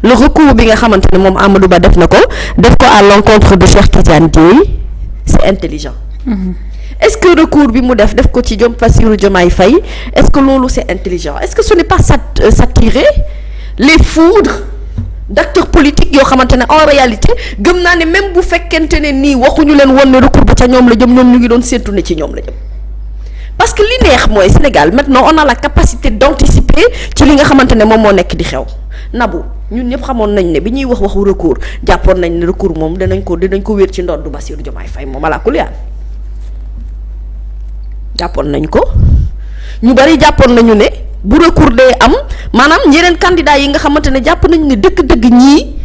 le recours bi nga xamante ne moom Amadou Ba def na ko à l'encontre de Cheikh Tidiane Dièye c'est intelligent. Est-ce que recours bi mu def ko ci Bassirou Diomaye Faye est-ce que loolu c'est intelligent est-ce que ce n'est pas s'attirer les foudres d'acteurs politiques yoo xamante ne en réalité gëm naa ne même bu fekkente ne nii waxuñu leen woon ne recours ba ca ñoom la jëm ñoom ñu ngi doon séntu ne ci ñoom la jëm parce que li neex mooy Sénégal maintenant on a la capacité d'anticiper ci li nga xamante ne moom moo nekk di xew Nabou ñun ñëpp xamoon nañ ne bi ñuy waxu recours jàppoon nañ ne recours moom dinañ ko wéer ci ndoddu Bassirou Diomaye Faye moom ala kulli jàppoon nañ ko ñu bari jàppoon nañu ne bu recours dee am maanaam yeneen candidats yi nga xamante ne jàpp nañu ne dëgg-dëgg ñii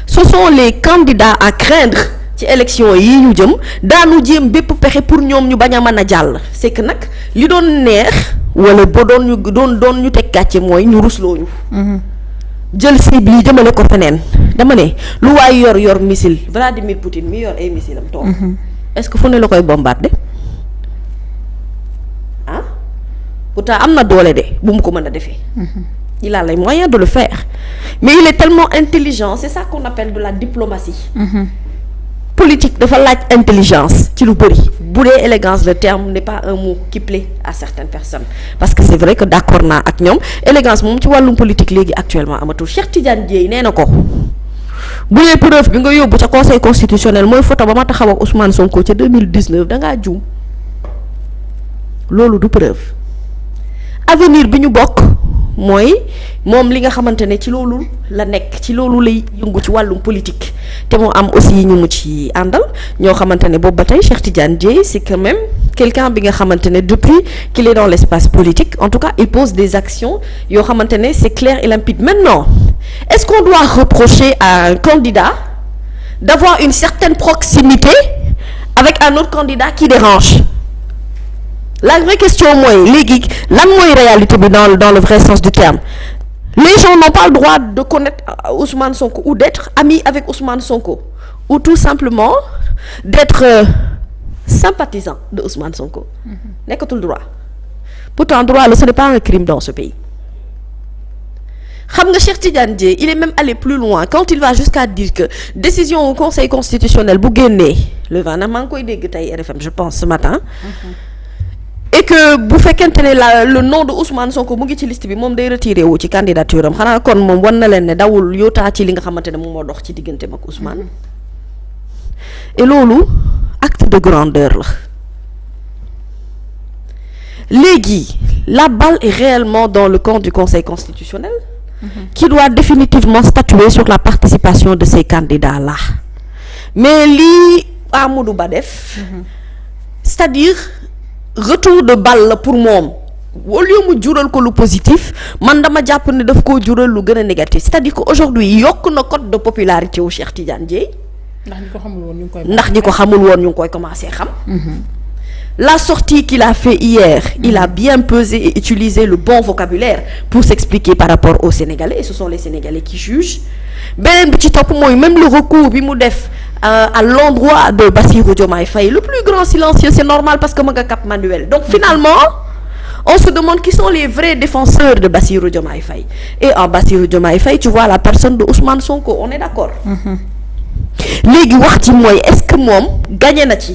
ce sont les candidats à craindre ci élection yi ñu jëm daanu jéem bépp pexe pour ñoom ñu bañ a mën a jàll c'est que nag li doon neex wala ba doon ñu teg gàcce mooy ñu rusloo ñu jël cible yi jëmale ko feneen dama ne lu waay yor missile Vladimir Poutine mi yor ay missile am toog est-ce que fu ne la koy bombarder pourtant am na doole de bu mu ko mën a defee. Il a les moyens de le faire mais il est tellement intelligent c'est ça qu'on appelle de la diplomatie. Politique dafa laaj intelligence ci lu bëri bu dee élégance le terme n'est pas un mot qui plaît à certaines personnes parce que c'est vrai que d'accord naa ak ñoom élégance moom ci wàllum politique léegi actuellement amatul Cheikh Tidiane Dièye nee na ko bu dee preuve bi nga yóbbu ca conseil constitutionnel mooy photo ba ma taxaw ak Ousmane Sonko ca 2019 dangaa juum loolu du preuve. Avenir bi ñu bokk mooy moom li nga xamante ne ci loolu la nekk ci loolu lay yëngu ci wàllum politique te moo am aussi ñu mu ci àndal ñoo xamante ne boobu ba tey Cheikh Tidiane Dièye c'est quand même quelqu'un bi nga xamante ne depuis qu'il est dans l'espace politique en tout cas il pose des actions yoo xamante ne c'est clair et limpide. Maintenant est-ce qu'on doit reprocher à un candidat d'avoir une certaine proximité avec un autre candidat qui dérange? La vraie question mooy léegi lan mooy réalité bi dans le vrai sens du terme les gens n'ont pas le droit de connaître Ousmane Sonko ou d'être amis avec Ousmane Sonko ou tout simplement d'être sympathisant de Ousmane Sonko nekkatul droit pourtant droit la ce n'est pas un crime dans ce pays. Xam nga Cheikh Tidiane Dièye il est même allé plus loin quand il va jusqu'à dire que décision au conseil constitutionnel bu génnee le 20 maa ngi koy dégg tey RFM je pense ce matin. Et que bu fekkente ne le nom de Ousmane Sonko mu ngi ci liste bi moom day retiré wu ci candidature am xanaa kon moom wan na leen ne dawul yootaa ci li nga xamante ne moom moo dox ci digganteem ak Ousmane et loolu acte de grandeur la léegi la balle est réellement dans le camp du conseil constitutionnel qui doit définitivement statuer sur la participation de ces candidats-là mais lii Amadou Ba def c'est-à-dire retour de balle la pour moom au lieu mu jural ko lu positif man dama jàpp ne daf koo jural lu gën a négatif c'est-à-dire que aujourd'hui yokk na cote de popularité wu Cheikh Tidiane Dièye ndax ñi ko xamul woon ñu ngi koy commencer xam. La sortie qu'il a fait hier il a bien pesé et utilisé le bon vocabulaire pour s'expliquer par rapport aux Sénégalais et ce sont les Sénégalais qui jugent beneen bi ci topp mooy même le recours bi mu def à l'endroit de Bassirou Diomaye Faye le plus grand silencieux c'est normal parce que ma nga Cap Manuel donc finalement on se demande qui sont les vrais défenseurs de Bassirou Diomaye Faye et en Bassirou Diomaye Faye tu vois la personne de Ousmane Sonko on est d'accord léegi wax ci mooy est-ce que moom gagné na ci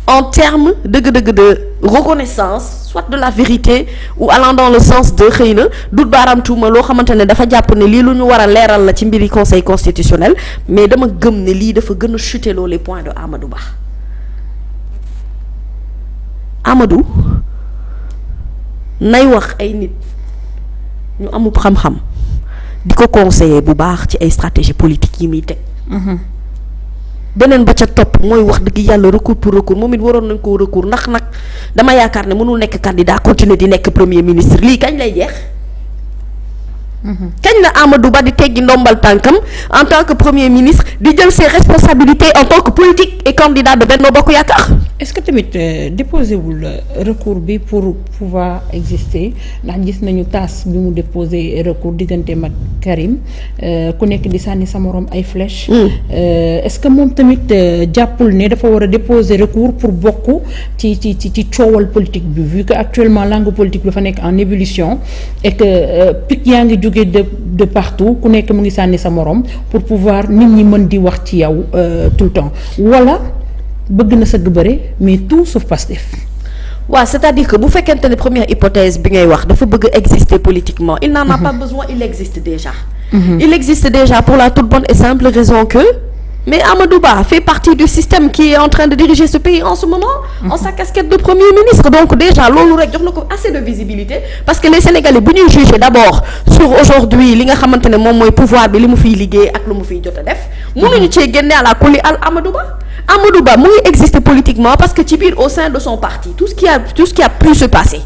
en termes dëgg-dëgg de reconnaissance soit de la vérité ou allant dans le sens de xëy na dut baaraam tuuma loo xamante ne dafa jàpp ne lii lu ñu war a leeral la ci mbiri conseil constitutionnel mais dama gëm ne lii dafa gën a chuter loo les points de Amadou Ba Amadou nay wax ay nit ñu amul xam-xam di ko conseiller bu baax ci ay stratégie politique yi muy teg beneen ba ca topp mooy wax dëgg yàlla recours pour recours moom it waroon nañ koo recours ndax nag dama yaakaar ne mënul nekk candidat continuer di nekk premier ministre lii kañ lay jeex kañ la Amadou Ba di teggi ndombal tànkam en tant que premier ministre di jël ses responsabilités en tant que politique et candidat de Benno Bokk Yaakaar est-ce que tamit déposé wul recours bi pour pouvoir exister ndax gis nañu tas bi mu déposé recours diggante mag Karim ku nekk di sànni sa morom ay flèches. est-ce que moom tamit jàppul ne dafa war a déposer recours pour bokk ci coowal politique bi vu que actuellement langue politique bi dafa nekk en ébullition et que pic yaa ngi jóge de partout ku nekk mu ngi sànni sa morom pour pouvoir nit ñi mën di wax ci yow tout le temps wala. bëgg na sëgg bëre mais tout sauf Pastef. waaw c'est-à-dire que bu fekkente ne première hypothèse bi ngay wax dafa bëgg exister politiquement il n'en a pas besoin il existe déjà. Il existe déjà pour la toute bonne et simple raison que mais Amadou Ba fait partie du système qui est en train de diriger ce pays en ce moment en sa casquette de premier ministre donc déjà loolu rek jox na ko assez de visibilité parce que les Sénégalais bu ñuy juger d'abord sur aujourd'hui li nga xamante ne moom mooy pouvoir bi li mu fiy liggéey ak lu mu fiy jot a def mënuñu cee génne à la kulli al Amadou Ba mu ngi exister politiquement parce que ci biir au sein de son parti tout ce qui a pu se passer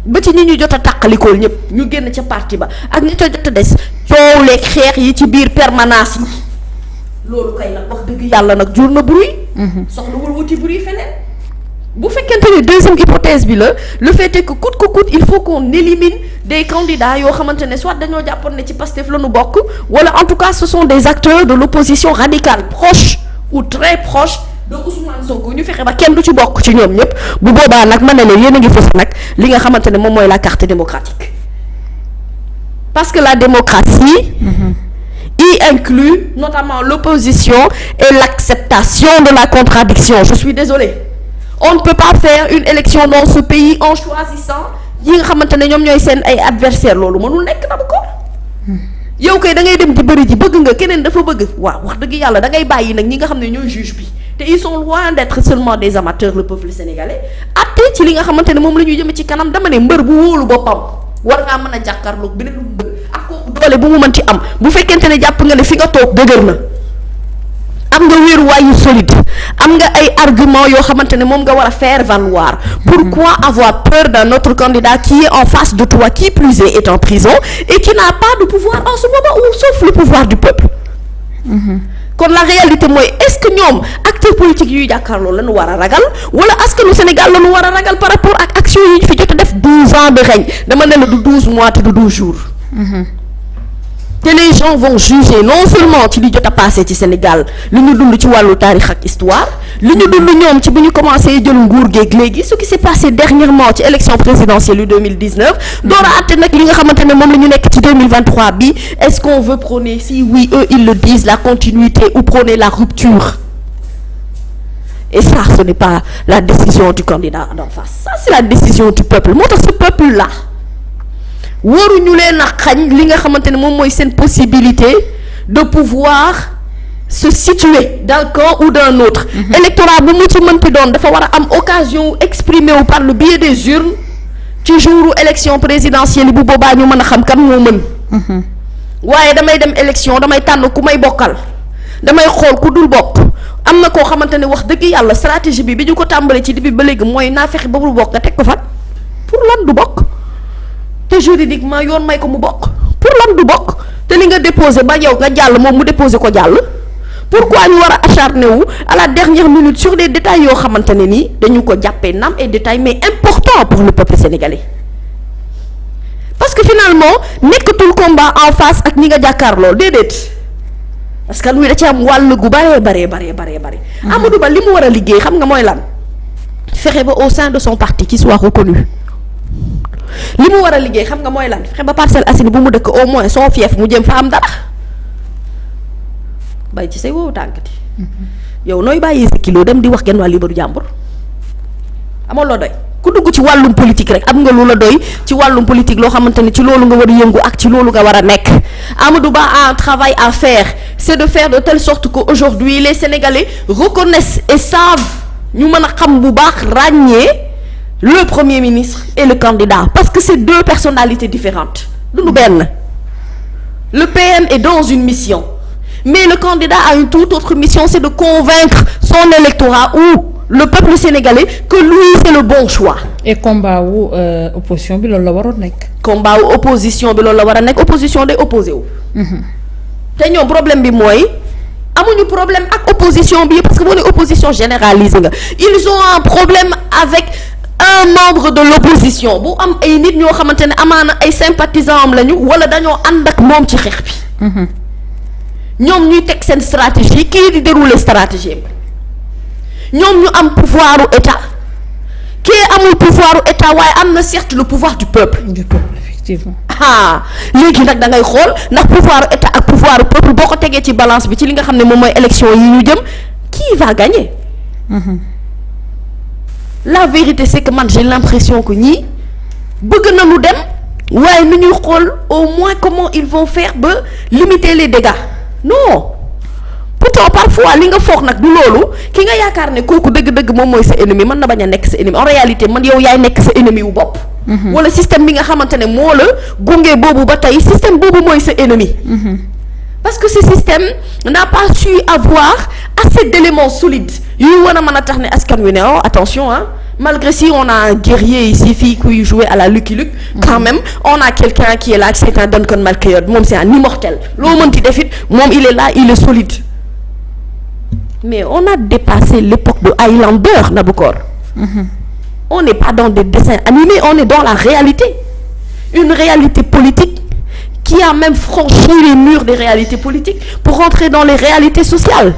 ba ci ñi ñu jot a tàqalikool ñëpp ñu génn ca parti ba ak ñi ca jot a des coow leeg xeex yi ci biir permanence yi loolu kay nag wax dëgg yàlla nag jur na bruit soxlawul wuti bruit feneen bu fekkente ne deuxième hypothèse bi la le fait est que coûte que coûte il faut qu'on élimine des candidats yoo xamante ne soit dañoo jàppoon ne ci Pastef la ñu bokk wala en tout cas ce sont des acteurs de l'opposition radicale proches ou très proches de Ousmane Sonko ñu fexe ba kenn du ci bokk ci ñoom ñëpp bu boobaa nag ma ne leen yéen a ngi fës nag li nga xamante ne moom mooy la carte démocratique parce que la démocratie y inclut notamment l'opposition et l'acceptation de la contradiction je suis désolée on ne peut pas faire une élection dans ce pays en choisissant yi nga xamante ne ñoom ñooy seen ay adversaires loolu mënul nekk na bu ko yow kay da ngay dem di bëri ji bëgg nga keneen dafa bëgg waaw wax dëgg yàlla da ngay bàyyi nag ñi nga xam ne ñooy juge bi te ils sont loin d'être seulement des amateurs le peuple sénégalais atte ci li nga xamante ne moom la ñuy jëme ci kanam dama ne mbër bu wóolu boppam war ngaa mën a jàkkaarloog beneen mbër ak kooku doole bu mu mën ci am bu fekkente ne jàpp nga ne fi nga toog dëgër na am nga wéeruwaayu solide am nga ay argument yoo xamante ne moom nga war a faire valoir pourquoi avoir peur d'un autre candidat qui est en face de toi qui plus est en prison et qui n'a pas de pouvoir en ce moment ou sauf le pouvoir du peuple kon la réalité mooy est-ce que ñoom acteurs politiques yuy jàkkaarloo la ñu war a ragal wala askanu Sénégal la ñu war a ragal par rapport ak action yi ñu fi jot a def 12 ans de règne dama ne la du 12 mois te du 12 jours te les gens vont juger non seulement ci li jot a passé ci Sénégal li ñu dund ci wàllu taarix ak histoire li ñu dund ñoom ci bu ñu commencé jël nguur geeg léegi ce qui s'est passé dernièrement ci élection présidentielle yu 2019 door a àtte nag li nga xamante ne moom la ñu nekk ci 2023 bi est-ce qu'on veut prôner si oui eux ils le disent la continuité ou prôner la rupture et ça ce n'est pas la décision du candidat d'en face ça c'est la décision du peuple moo tax ce peuple là waruñu leen a xañ li nga xamante ne moom mooy seen possibilité de pouvoir se situer d'un camp ou d'un autre électorat bu mu ci mënti doon dafa war a am occasion exprimer wu par le biais des urnes ci jouru élection présidentielle bu boobaa ñu mën a xam kan moo mën waaye damay dem élection damay tànn ku may bokkal damay xool ku dul bokk am na koo xamante ne wax dëgg yàlla stratégie bi ñu ko tàmbalee ci début ba léegi mooy naa fexe ba mu bokk nga teg ko fan pour lan du bokk te juridiquement yoon may ko mu bokk pour lan du bokk te li nga déposé ba yow nga jàll moom mu déposé ko jàll pourquoi ñu war a acharné wu à la dernière minute sur des détails yoo xamante ne nii dañu ko jàppee naam et détails mais important pour le peuple sénégalais parce que finalement nekkatul combat en face ak ñi nga jàkkaarloo déedéet parce que lui da ci am wàll gu bare. Amadou Ba li mu war a liggéey xam nga mooy lan fexe ba au sein de son parti qui soit reconnu li mu war a liggéey xam nga mooy lan fexe ba Parcelles Assainies bu mu dëkk au moins son fief mu jëm fa am dara bay ci say woowu tànkati yow nooy bàyyi sa kilo dem di wax genn waa libaru jàmbur amoo loo doy ku dugg ci wàllum politique rek am nga lu la doy ci wàllum politique loo xamante ne ci loolu nga war a yëngu ak ci loolu nga war a nekk Amadou Ba a un travail à faire c'est de faire de telle sorte que aujourd'hui les Sénégalais reconnaissent et savent ñu mën a xam bu baax ràññee le premier ministre et le candidat parce que c'est deux personnalités différentes lu benn le PM est dans une mission mais le candidat a une toute autre mission c'est de convaincre son électorat ou le peuple sénégalais que lui c'est le bon choix. et combat wu opposition bi loolu la waroon nekk. combat wu opposition bi loolu la war a nekk opposition day opposé wu. te ñoom problème bi mooy amuñu problème ak opposition bi parce que boo ne opposition généralisée nga ils ont un problème avec un membre de l'opposition bu am ay nit ñoo xamante ne amaana ay sympathisants am lañu wala dañoo ànd ak moom ci xeex bi. ñoom ñuy teg seen stratégie kii di dérouler stratégie bi ñoom ñu am pouvoiru état kii amul pouvoiru état waaye am na certes le pouvoir du peuple. Effectivement. Léegi nag da ngay xool ndax pouvoiru état ak pouvoiru peuple boo ko tegee ci balance bi ci li nga xam ne moom mooy élection yi ñu jëm qui va gagner. La vérité c'est que man j'ai l'impression que ñii bëgg na lu dem waaye nu ñuy xool au moins comment ils vont faire ba limiter les dégâts non pourtant parfois li nga foog nag du loolu ki nga yaakaar ne kooku dëgg-dëgg moom mooy sa ennemi mën na bañ a nekk sa ennemi en réalité man yow yaay nekk sa ennemi wu bopp. wala système bi nga xamante ne moo la gunge boobu ba tey système boobu mooy sa ennemi. Parce que ce système n'a pas su avoir assez d'éléments solides yu war a mën a tax ne askan wi ne oh attention hein malgré si on a un guerrier ici fii kuy jouer à la Lucky Luke quand même on a quelqu'un qui est là c'est un Duncan McLeod moom c'est un immortel loo mënti def it moom il est là il est solide mais on a dépassé l'époque de Highlander Nabokor. On n'est pas dans des dessins animés on est dans la réalité une réalité politique qui a même franchi les murs des réalités politiques pour rentrer dans les réalités sociales.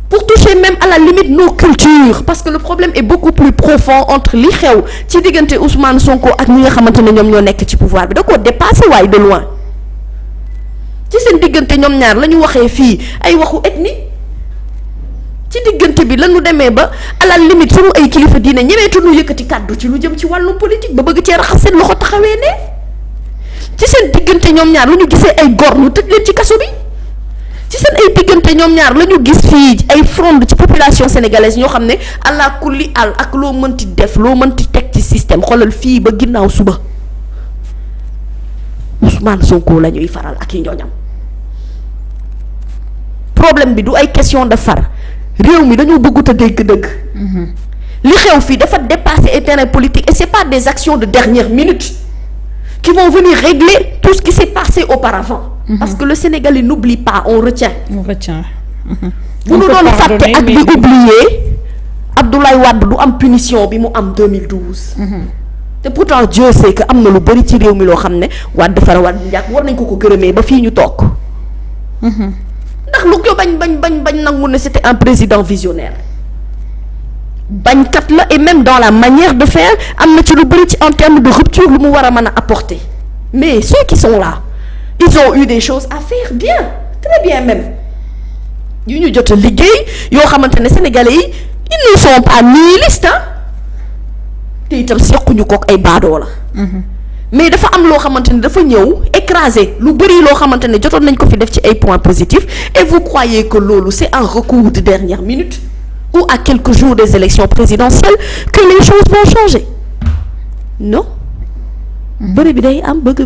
Pour toucher même à la limite nos cultures parce que le problème est beaucoup plus profond entre li xew ci diggante Ousmane Sonko ak ñi nga xamante ne ñoom ñoo nekk ci pouvoir bi da koo dépassé waaye de loin ci seen diggante ñoom ñaar la ñu waxee fii ay waxu ethnie ci diggante bi la ñu demee ba à la limite sunu ay kilifa diine ñemeetuñu yëkkati kàddu ci lu jëm ci wàllum politique ba bëgg cee raxas seen loxo taxawee ne ci seen diggante ñoom ñaar la ñu gisee ay góor ñu tëj leen ci kaso bi ci seen ay diggante ñoom ñaar la ñu gis fii ay fronde ci population sénégalaise ñoo xam ne allah kulli al ak loo mënti def loo mënti teg ci système xoolal fii ba ginnaaw suba Ousmane Sonko la ñuy faral ak i ñooñam problème bi du ay question de far réew mi dañoo bëggut a dégg dëgg. li xew fii dafa dépasser un terrain politique et c'est pas des actions de dernière minute qui vont venir régler tout ce qui s'est passé auparavant. Parce que le Sénégalais n'oublie pas on retient. bu nu doon fàtte ak di oublier Abdoulaye Wade du am punition bi mu am 2012. te pourtant Dieu sait que am na lu bari ci réew mi loo xam ne Wade fara Wade njàkk war nañ ko gërëmee ba fii ñu toog. ndax lu ko bañ nangu ne c'était un président visionnaire. bañkat la et même dans la manière de faire am na ci lu bari ci en termes de rupture lu mu war a mën a apporter mais ceux qui sont là ils ont eu des choses à faire bien très bien même yu ñu jot a liggéey yoo xamante ne sénégalais yi ils ne sont pas nihilistes te itam sequñu kook ay baadoo la mais dafa am loo xamante ne dafa ñëw écraser lu bari loo xamante ne jotoon nañ ko fi def ci ay points positifs et vous croyez que loolu c'est un recours de dernière minute ou à quelques jours des élections présidentielles que les choses vont changer non bëri bi day am bëgg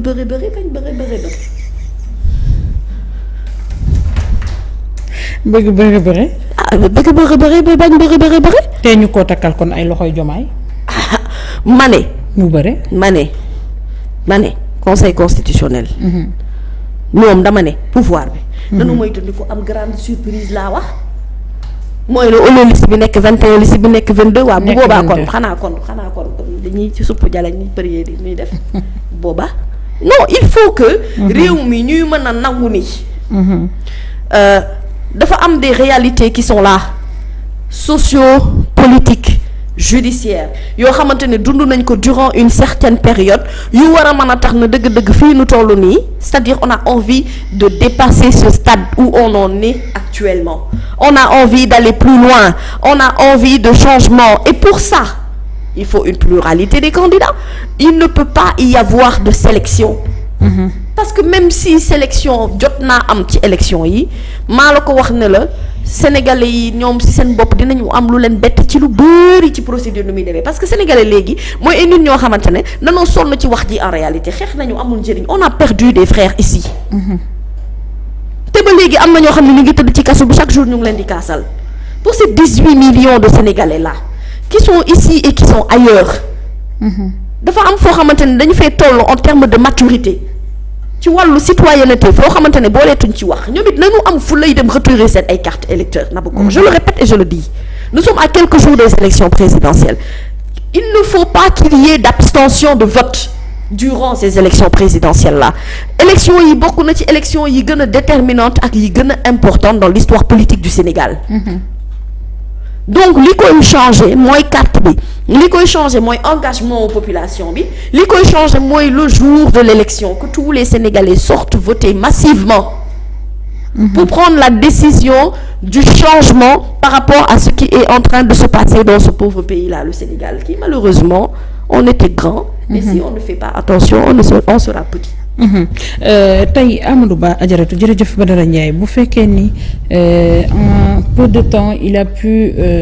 bañ bëri bañ bëri te ñu koo takkal kon ay loxoy jomaay ma ne mu bëre ma ne conseil constitutionnel ñoom dama ne pouvoir bi nanu moytu ni ko am grande surprise laa wax mooy la olo liste bi nekk 21 liste bi nekk 22 waaw bu boobaa kon xanaa kon dañuy ci supp jala ñuy prier di ñuy def boobaa non il faut que réew mi ñuy mën a nangu ni dafa am des réalités qui sont là socio-politiques judiciaires yoo xamante ne dund nañ ko durant une certaine période yu war a mën a tax na dëgg-dëgg fii nu toll nii c'est-à-dire on a envie de dépasser ce stade où on en est actuellement on a envie d'aller plus loin on a envie de changement et pour ça il faut une pluralité des candidats il ne peut pas y avoir de sélection parce que même si sélection jot naa am ci élection yi maa la ko wax ne la sénégalais yi ñoom ci seen bopp dinañu am lu leen bett ci lu bari ci procédure nu muy demee parce que sénégalais léegi mooy ay nit ñoo xamante ne danoo sonn ci wax ji en réalité xeex nañu amul njëriñ on a perdu des frères ici te ba léegi am na ñoo xam ne ñu ngi tëdd ci kaso bi chaque jour ñu ngi leen di kaasal pour ces 18 millions de sénégalais là qui sont ici et qui sont ailleurs dafa am foo xamante ne dañu fay toll en termes de maturité ci wàllu citoyenneté foo xamante ne booleetuñ ci wax ñoom it nañu am fu lay dem retirer seen ay carte électeur na ko je le répète et je le dis nous sommes à quelques jours des élections présidentielles il ne faut pas qu'il y ait d'abstention de vote durant ces élections présidentielles là élections yi bokk na ci élections yi gën a déterminantes ak yi gën a importantes dans l'histoire politique du Sénégal donc li koy changer mooy carte bi li koy changer mooy engagement population bi li koy changer mooy le jour de l'élection que tous les Sénégalais sortent voter massivement pour prendre la décision du changement par rapport à ce qui est en train de se passer dans ce pauvre pays-là, le Sénégal, qui malheureusement, on était grand, mais si on ne fait pas attention, on sera petit. tey Amadou Ba Adjaratou jërëjëf Badara Ndiaye bu fekkee ni en peu de temps il a pu